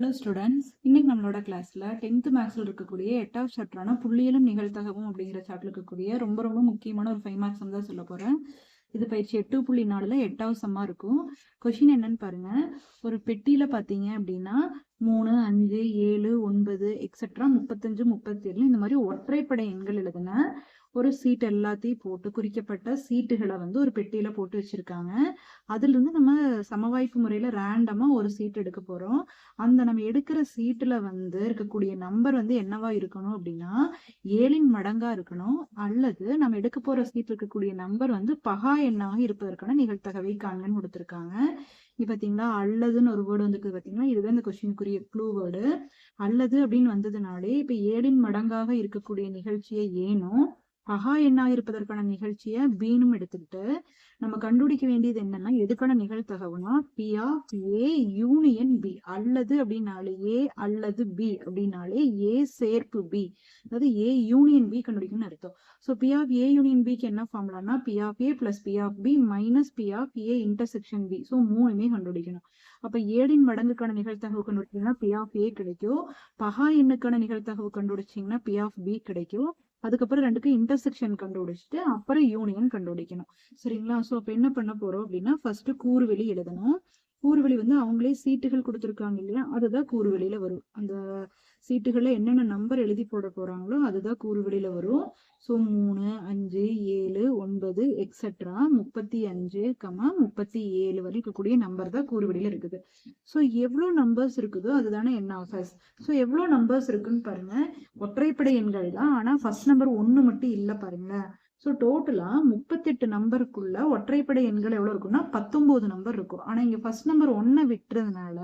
Hello students, இன்னைக்கு நம்மளோட கிளாஸ்ல 10th மேக்ஸில் இருக்கக்கூடிய 8வது சாப்டரான புள்ளியியலும் நிகழ்தகவும் அப்படிங்கிற சாப்டர் இருக்கக்கூடிய ரொம்ப ரொம்ப முக்கியமான ஒரு 5 மார்க்ஸ் தான் சொல்ல போறேன். இது பயிற்சி 8.4ல 8வது சம்மா இருக்கும். கொஷின் என்னன்னு பாருங்க. ஒரு பெட்டியில பாத்தீங்க அப்படின்னா 3, 5, 7, 9 எக்ஸெட்ரா 35, 37 இந்த மாதிரி ஒற்றைப்படை எண்கள் எழுதுன ஒரு சீட் எல்லாத்தையும் போட்டு குறிக்கப்பட்ட சீட்டுகளை ஒரு பெட்டியில போட்டு வச்சிருக்காங்க. அதுல இருந்து நம்ம சமவாய்ப்பு முறையில ரேண்டமா ஒரு சீட் எடுக்க போறோம். அந்த நம்ம எடுக்கிற சீட்டுல இருக்கக்கூடிய நம்பர் என்னவா இருக்கணும் அப்படின்னா 7ன் மடங்கா இருக்கணும், அல்லது நம்ம எடுக்க போற சீட் இருக்கக்கூடிய நம்பர் பகா எண்ணாக இருப்பதற்கான நிகழ்தகவை காண்கன்னு கொடுத்திருக்காங்க. இப்ப பாத்தீங்களா, அல்லதுன்னு ஒரு வேர்டு வந்துருக்கு பாத்தீங்களா, இதுதான் இந்த கொஸ்டினுக்குரிய க்ளூ வேர்டு. அல்லது அப்படின்னு வந்ததுனாலே இப்ப 7ன் மடங்காக இருக்கக்கூடிய நிகழ்ச்சியை ஏனும் பகா எண்ணா இருப்பதற்கான நிகழ்ச்சியை பீனும் எடுத்துக்கிட்டு நம்ம கண்டுபிடிக்க வேண்டியது என்னன்னா எதுக்கான நிகழ்தகவுனா P of A union B. அல்லது அப்படின்னாலே ஏ அல்லது பி அப்படின்னாலே ஏ சேர்ப்பு பி, அதாவது ஏ யூனியன் பி கண்டுபிடிக்கணும்னு அர்த்தம். So P of A union பிக்கு என்ன ஃபார்முலானா P of A plus P of B minus P of A intersection B. So மூணுமே கண்டுபிடிக்கணும். அப்ப 7ன் மடங்குக்கான நிகழ்தகவு கண்டுபிடிச்சீங்கன்னா பி ஆஃப் ஏ கிடைக்கும். பகா எண்ணுக்கான நிகழ்தகவு கண்டுபிடிச்சீங்கன்னா பி ஆஃப் பி கிடைக்கும். அதுக்கப்புறம் ரெண்டுக்கும் இன்டர்செக்ஷன் கண்டுபிடிச்சிட்டு அப்புறம் யூனியன் கண்டுபிடிக்கணும். சரிங்களா? ஸோ அப்போ என்ன பண்ண போறோம் அப்படின்னா ஃபர்ஸ்ட் கூறுவெளி எழுதணும். கூறுவெளி அவங்களே சீட்டுகள் கொடுத்துருக்காங்க இல்லையா, அதுதான் கூறுவெளியில வரும். அந்த சீட்டுகள்ல என்னென்ன நம்பர் எழுதி போட போறாங்களோ அதுதான் கூறுவெளியில வரும். ஸோ 3, 5, 7, 9 எக்ஸெட்ரா 35, 37 வரை இருக்கக்கூடிய நம்பர் தான் கூறுவெளியில இருக்குது. ஸோ எவ்வளவு நம்பர்ஸ் இருக்குதோ அதுதானே என்எஃப்எஸ். ஸோ எவ்வளவு நம்பர்ஸ் இருக்குன்னு பாருங்க. ஒற்றைப்படை எண்கள் தான், ஆனா ஃபர்ஸ்ட் நம்பர் 1 மட்டும் இல்ல பாருங்க. ஸோ டோட்டலா 38 நம்பருக்குள்ள ஒற்றைப்படை எண்கள் எவ்வளவு இருக்குன்னா 19 நம்பர் இருக்கும். ஆனா இங்க ஃபர்ஸ்ட் நம்பர் 1 விட்டுறதுனால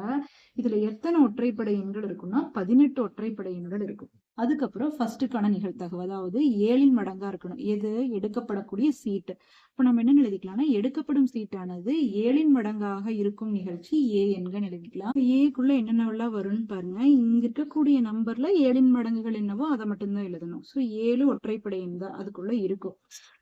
இதுல எத்தனை ஒற்றைப்படை எண்கள் இருக்குன்னா 18 ஒற்றைப்படை எண்கள் இருக்கும். அதுக்கப்புறம் ஃபர்ஸ்டுக்கான நிகழ்தகவு, அதாவது 7ன் மடங்கா இருக்கணும். எது எடுக்கப்படக்கூடிய சீட்டு. இப்ப நம்ம என்ன எழுதிக்கலாம்னா எடுக்கப்படும் சீட்டானது 7ன் மடங்காக இருக்கும் நிகழ்ச்சி ஏ என்கன்னு எழுதிக்கலாம். ஏக்குள்ள என்னென்னவெல்லாம் வரும்னு பாருங்க. இங்க இருக்கக்கூடிய நம்பர்ல 7ன் மடங்குகள் என்னவோ அதை மட்டும்தான் எழுதணும். ஸோ 7 ஒற்றைப்படை எண் தான் அதுக்குள்ள இருக்கும்.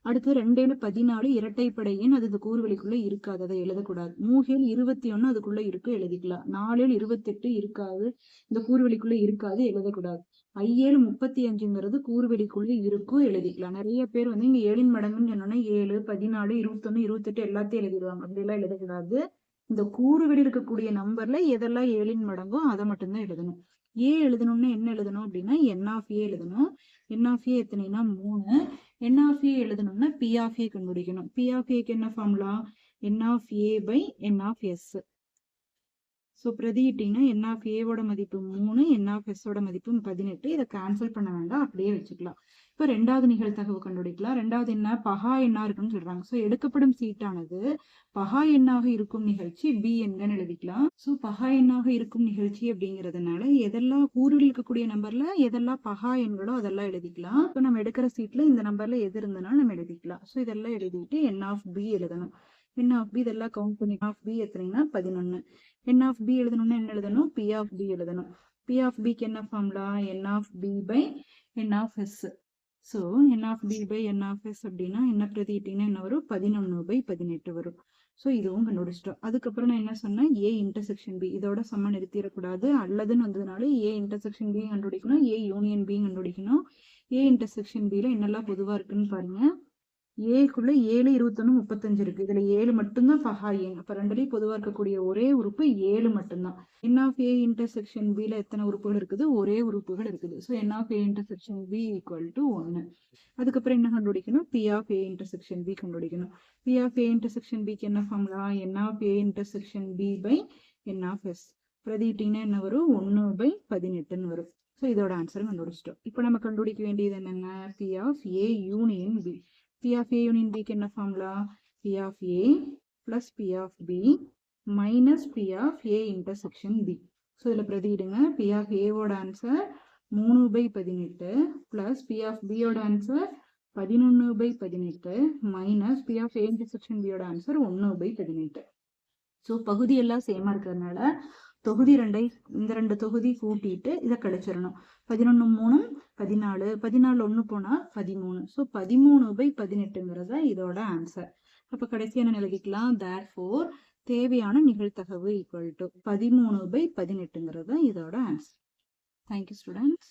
அடுத்து 2 7 14 இரட்டைப்படை எண், அது இந்த கூறுவெளிக்குள்ள இருக்காது, அதை எழுதக்கூடாது. 3 21 அதுக்குள்ள இருக்கு, எழுதிக்கலாம். 4 28 இருக்காது, இந்த கூறுவெளிக்குள்ள இருக்காது, எழுதக்கூடாது. 7 35ங்கிறது கூறுவெளிக்குள்ள இருக்கும், எழுதிக்கலாம். நிறைய பேர் இங்க 7ன் மடங்குன்னு சொன்னோன்னா 7 14 21 28 எல்லாத்தையும் எழுதிடுவாங்க. அப்படிலாம் எழுதக்கூடாது. இந்த கூறுவெளி இருக்கக்கூடிய நம்பர்ல எதெல்லாம் 7ன் மடங்கோ அதை மட்டும்தான் எழுதணும். ஏ எழுதணும்னா என்ன எழுதணும் அப்படின்னா என் ஆஃப் ஏ எழுதணும். N of A எத்தனைனா 3. N of ஏ எழுதணும்னா பி ஆஃப் ஏ கண்டுபிடிக்கணும். பி ஆஃப் ஏக்கு என்ன formula? N of A by n of S. So பிரதியிட்டீங்கன்னா என் ஆஃப் ஏவோட மதிப்பு 3, என் ஆஃப் எஸ்ஸோட மதிப்பு 18. இதை கேன்சல் பண்ண வேண்டாம், அப்படியே வச்சுக்கலாம். இப்போ ரெண்டாவது நிகழ்தகவு கண்டுபிடிக்கலாம். ரெண்டாவது என்ன? பகா எண்ணா இருக்குன்னு சொல்றாங்க. ஸோ எடுக்கப்படும் சீட்டானது பகா எண்ணாக இருக்கும் நிகழ்ச்சி பி என்கன்னு எழுதிக்கலாம். ஸோ பகா எண்ணாக இருக்கும் நிகழ்ச்சி அப்படிங்கிறதுனால எதெல்லாம் கூறுகள் இருக்கக்கூடிய நம்பர்ல எதெல்லாம் பகா எண்களோ அதெல்லாம் எழுதிக்கலாம். இப்போ நம்ம எடுக்கிற சீட்ல இந்த நம்பர்ல எது இருந்தனாலும் நம்ம எழுதிக்கலாம். ஸோ இதெல்லாம் எழுதிட்டு என் ஆஃப் பி எழுதணும். என் ஆஃப் பி இதெல்லாம் கவுண்ட் பண்ணி ஆஃப் பி எத்தனைன்னா 11. என் ஆஃப் பி எழுதணும்னா என்ன எழுதணும்? பி ஆஃப் பி எழுதணும். பி ஆஃப் பிக்கு என்ன formula? N of B by n of S. So n of B by n of S அப்படின்னா என்ன பிரதிட்டீங்கன்னா என்ன வரும்? 11/18 வரும். ஸோ இதுவும் கண்டுபிடிச்சிட்டோம். அதுக்கப்புறம் நான் என்ன சொன்னேன்? A intersection B. இதோட சம்ம நிறுத்திடக்கூடாது. அல்லதுன்னு வந்ததுனால ஏ இன்டர்செக்ஷன் பி கண்டுபிடிக்கணும், ஏ யூனியன் பி கண்டுபிடிக்கணும். ஏ இன்டர்செக்ஷன் பில என்னெல்லாம் பொதுவா இருக்குன்னு பாருங்க. ஏக்குள்ள 7 21 35 இருக்கு. இதுல 7 மட்டும்தான் பகா எண். அப்ப ரெண்டுலயும் பொதுவா இருக்கக்கூடிய ஒரே உறுப்பு 7 மட்டும்தான். என் ஆஃப் ஏ இன்டர்செக்ஷன் பில எத்தனை உறுப்புகள் இருக்குது? ஒரே உறுப்புகள் இருக்குது. So n of A intersection B equal to 1. அதுக்கப்புறம் என்ன கண்டுபிடிக்கணும்? P of A intersection B கண்டுபிடிக்கணும். பி ஆஃப் ஏ இன்டர்செக்ஷன் பிக்கு என்ன formula? N of A intersection B by n of S. பிரதிட்டீங்கன்னா என்ன வரும்? 1/18ன்னு வரும். ஸோ இதோட ஆன்சர் கண்டுபிடிச்சிட்டோம். இப்போ நம்ம கண்டுபிடிக்க வேண்டியது என்னென்ன? P of A union B. P of A union B என்ன formula? P of A plus P of B minus P of A intersection B. So இதில் பிரதியிடுங்க. P of A ஓட answer 3/18 plus P of B ஓட answer 11/18 minus P of A intersection B ஓட answer 1/18. So பகுதி எல்லாம் சேமா இருக்கிறதுனால தொகுதி 2ஐ இந்த 2 தொகுதி கூட்டிட்டு இதை கழிச்சிடணும். 11 3 14, 14 1 போனா 13. ஸோ 13/18ங்கிறத இதோட ஆன்சர். அப்ப கடைசியா என்ன எழுதிக்கலாம்? therefore தேவையான நிகழ்தகவு ஈக்குவல் டு 13/18ங்கிறது இதோட ஆன்சர். Thank you students.